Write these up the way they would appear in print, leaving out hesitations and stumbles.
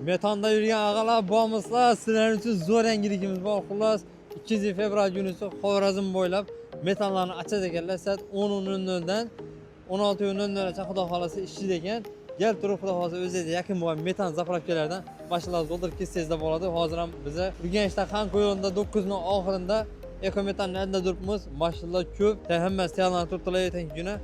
Metanda yürüyen ağalar, bağımızlar, sizlerin için zor yangilikimiz var. Xullas 2 fevral günüsü Xorazm boylab metanlarni açad ekanlar. Saat 10:00dan 16:00gacha xudo xolasa ishlaydi ekan. Gel turib xudo xolasa o'zingizga yaqin bo'lgan metan zapravkalardan mashinalarni to'ldirib ketsangizda bo'ladi. Hozir ham biz Urganchda Xanko yo'lida 9-ning oxirida Ekometanning oldida turibmiz. Mashinalar ko'p, hammasi tayyorlanib turibdilar ertangi kuni.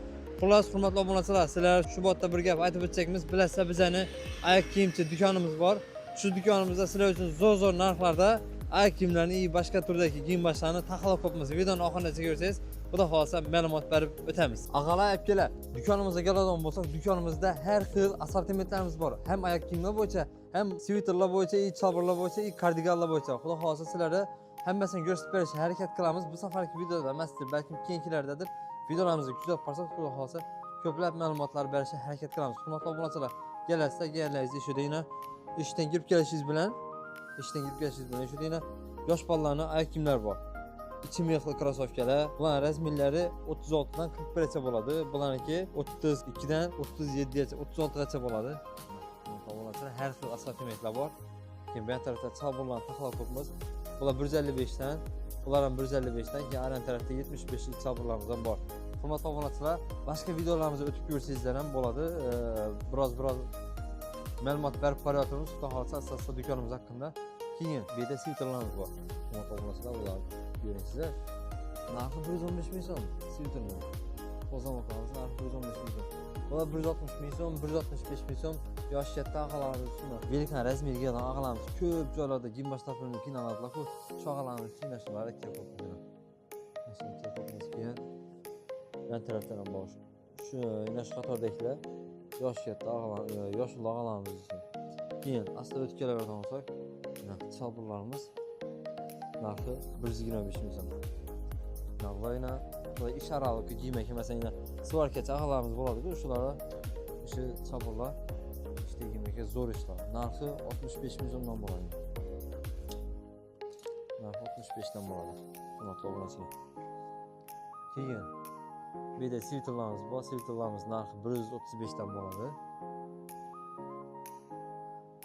Xullas, hurmatli obunachilar, sizlar shu botda bir gap aytib o'tsak,miz. Bilasizlar, bizani oyoq kiyimchi do'konimiz bor. Shu do'konimizda sizlar uchun zo'r narxlarda oyoq kiyimlarni, boshqa turdagi kiyim boshlarni taxlab qo'yamiz. Videoni oxirigacha ko'rsangiz, xudo xolasa ma'lumot berib o'tamiz. Ag'alar, akalar, do'konimizga keladigan bo'lsak, do'konimizda har xil assortimentlarimiz bor. Ham oyoq kiyimlar bo'yicha, ham sviterlar bo'yicha, chalburlar bo'yicha, kardiganlar bo'yicha. Xudo xolasa sizlarga hammasini ko'rsatib berishga harakat qilamiz. Bu safargi videoda emasdir, balki keyingilardadir. Videolarimizni kuzatib borsangiz, xudo xolasa ko'plab ma'lumotlar berishga harakat qilamiz. Hurmatli obunachilar, kelasizlar, gallaringizni ishidagina ishdan kirib kelishingiz bilan, shu deyna yosh bolalarning oyoq kiyimlari bor. İçi mexli krossovkalar. Bular razmerlari 36 dan 41gacha bo'ladi. Bularniki 32 dan 37 gacha, 36 gacha bo'ladi. Har xil assortimentlar bor. Keyin bu tarafda chalburlarni taxlab qo'yamiz. Bular 155 dan, bular ham 155 dan, keyin aran tarafda 75 lik chalburlarimiz ham bor. Hurmatli obunachilar, boshqa videolarimizga o'tib ko'rsangizlar ham bo'ladi. Biroz ma'lumot berib qo'yamiz. Xudo xolasa asosda do'konimiz haqida. Keyin bu yerda sviterlarimiz bor. Hurmatli obunachilar, ular görüyorsunuz. Narxı 115 ming so'm sviterni. Qo'zg'ama qilamiz, narxi 115 ming so'm. Bular 160 ming so'm, 165 ming so'm. Yosh katta aqalarimiz shunday. Velkan razmerga aqalarimiz ko'p joylarda gimbash topilib qiynaladilar-ku. Shu aqalarni qiynashlar kerak bo'ladi. Nasıl topimiz keyin yan tarafdan ham bor. Shu inash qatordagilar yosh katta aqalar, yosh aqalarimiz uchun. Keyin asli o'tkalardan olsak, chalburlarimiz narxi 125 ming so'm. Navbayna bu ish aralig'i kiymak, masalan, svarkacha aqalarimiz bo'ladi-ku, shularga o'sha chalburlar ishda kiymakka zo'r ishlar. Narxi 65 ming so'mdan bo'ladi. Narxi 65 dan bo'ladi. Hurmatli obunachilar. Keyin bu yerda sviterlarimiz bor. Sviterlarimiz narxi 135 dan bo'ladi.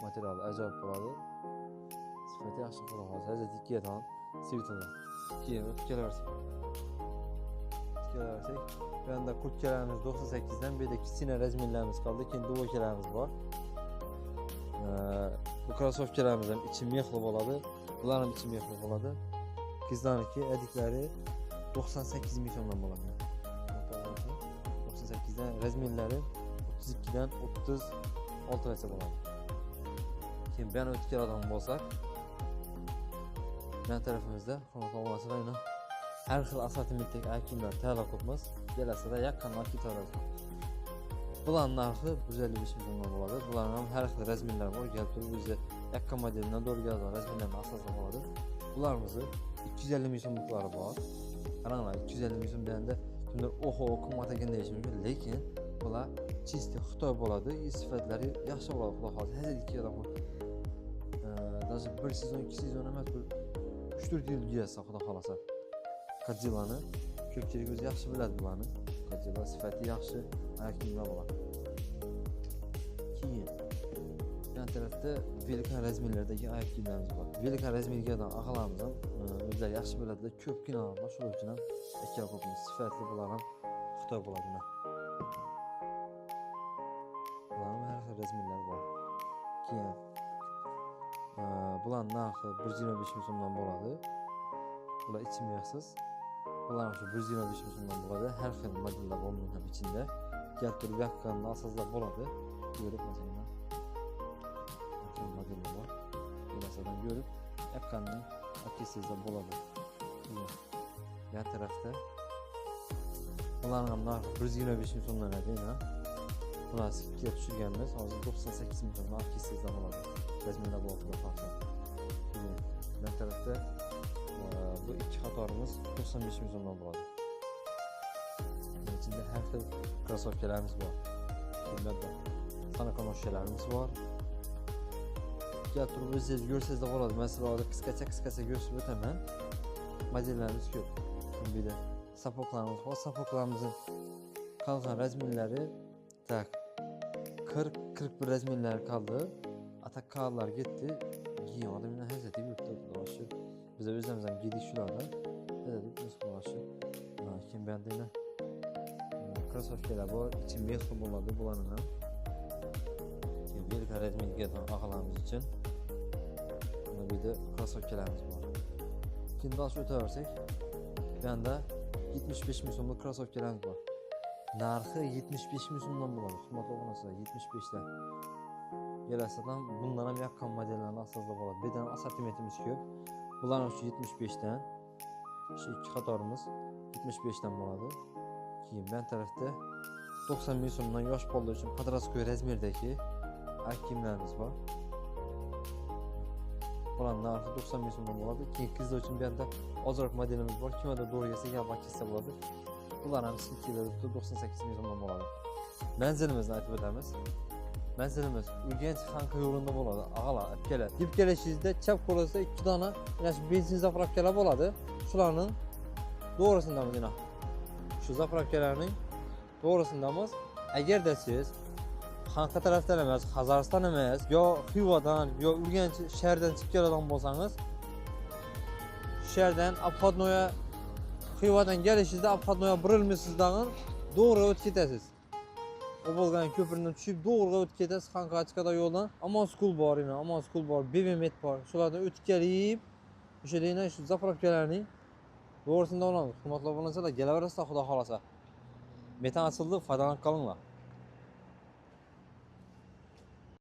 Materiali ajoyib bo'ladi. Sifati yaxshi bo'ladi. Hozir ikkiyadan sviterlar. Keyin o'tib kelaversak. Bu yerda kurtkalarimiz 98 dan, bu yerda kichkina razmerlarimiz qoldi. Keyin duvokalarimiz bor. Bu krossovkalarimiz ham ichi mexli bo'ladi. Bular ham ichi mexli bo'ladi. Qizlarniki adiklari 98 ming so'mdan bo'ladi. 98 dan, razmerlari 32 dan 36 gacha bo'ladi. Keyin bu yana o'tib keladigan bo'lsak, yan tarafimizda hurmatli obunachilar, har xil assortimentdagi oyoq kiyimlar tayyorlab qo'yamiz. Kelasida yaqindan ketadi. Bularning narxi 155 ming so'mdan bo'ladi. Bularning ham har xil razmerlar bor. Kelib turib o'zi yaqin modeldan do'rgagan razmerlarni asoslab oladi. Bularimizni 250 ming so'mliklari bor. Qaranglar, 250 ming so'm deganda kimdir oho qimmat ekan deyishi mumkin, lekin bular chisti Xitoy bo'ladi. Sifatlari yaxshi bo'ladi, xudo xolasa. Hozir ikki odam даже 1 sezon, 2 sezon emas, 3-4 yil yeyasiz, xudo xolasa. Qadjilani ko'pchilik o'zi yaxshi biladi bularni. Qadjila sifati yaxshi, oyoq kiyimlar bo'ladi. Keyin yan tarafda velkan razmerlardagi oyoq kiyimlarimiz bor. Velkan razmerga aqalarimiz ham o'zlari yaxshi biladilar, ko'p qiynaladilar, shuning uchun ham ikkala qo'yamiz. Sifatli bular ham Xitoy bo'ladi. Bularning har xil razmerlari bor. Keyin bularning narxi 125 ming so'mdan bo'ladi. Bular ichi mexsiz. Bular shu 125 ming so'mdan bo'ladi. Har xil modellar bor ham ichida. Keltirib yoqqanda asoslar bo'ladi. Ko'rib masalan, modellar bor. Masalan, ko'rib yoqqanda akisizda bo'ladi. Yan tarafda bularning ham narxi 125 ming so'mdan ekan. Bular kelib tushirganmiz. Hozir 98 ming so'mdan akisizda bo'ladi. Razmerlar bor xudo xolasa. Yan tarafda bu ikki qatorimiz 95 ming so'mdan bo'ladi. İçinde har xil krossovkalarimiz bor. Bunda qanaqa noshalarimiz bor. Kelib turib o'zingiz ko'rsangiz bo'ladi. Masalan, qisqacha ko'rsatib o'taman. Modellarimiz ko'p. Bu yerda sapoklarimiz bor. Sapoklarimizning qolgan razmerlari tak 40-41 razmerlar qoldi. takkalar gitti. Giyim adamın hazreti yurtta dolaşı. Bize özlemizden gidik şulardan. Dedik biz dolaşı. Kim beğendiğine. Krasovkeler bu için mehrum oladı bulanına. Bir karetmeye giden ağalarımız için. Bir de krasovkelerimiz var. Şimdi daha sonra ötersek. Ben de 75 bin so'mlik krasovkelarimiz var. Narxı 75 bin so'mdan bo'ladi. Qimmat olmasa 75'ten. Gelasizdan bundan ham yakın modellarni asosida bo'ladi. Bizdan assortimentimiz ko'p. Bularning shu 75'ten. Şu iki qatorimiz 75'ten bo'ladi. Keyin ben tarafta 90 bin so'mdan yosh bolalar uchun podrostovoy razmerdagi kiyimlarimiz var. Bularning narxi 90 bin so'mdan bo'ladi. Keyin qizlar uchun bu yerda ozroq modelimiz bor. Kimada doğru yesa yalbak kessa bo'ladi. Bular ham silkilarda 98 bin so'mdan bo'ladi. Menzilimizni aytib o'tamiz. Menzilimiz Urganch Xanqa yo'lida bo'ladi. Ağalar olib keladi. Deb kelishingizda chap qo'lingizda 2 dona mana shu benzin zapravkalar bo'ladi. Shularning to'g'risindamiz mana. Shu zapravkalarning to'g'risindamiz. Agarda siz Xanqa tarafdan emas, Qazariston emas, yo Xivadan, yo Urganch shahardan chiqib keladigan bo'lsangiz, shahardan Abxodnoya Xivadan kelishingizda Abxodnoya burilmasizdan to'g'ri o'tib ketasiz. O bo'lgan ko'pirdan tushib to'g'ri o'tib ketasiz. Xanqa chiqadi yo'ldan. Amonskul bor edi, Amonskul bor, Bebemet bor. Shulardan o'tib kelib, o'sha deyna shu zapravkalarning to'g'risida olamiz. Hurmatli obunachilar, kelaverasizlar xudo xolasa. Metan asıldı, foydalanib qolinglar.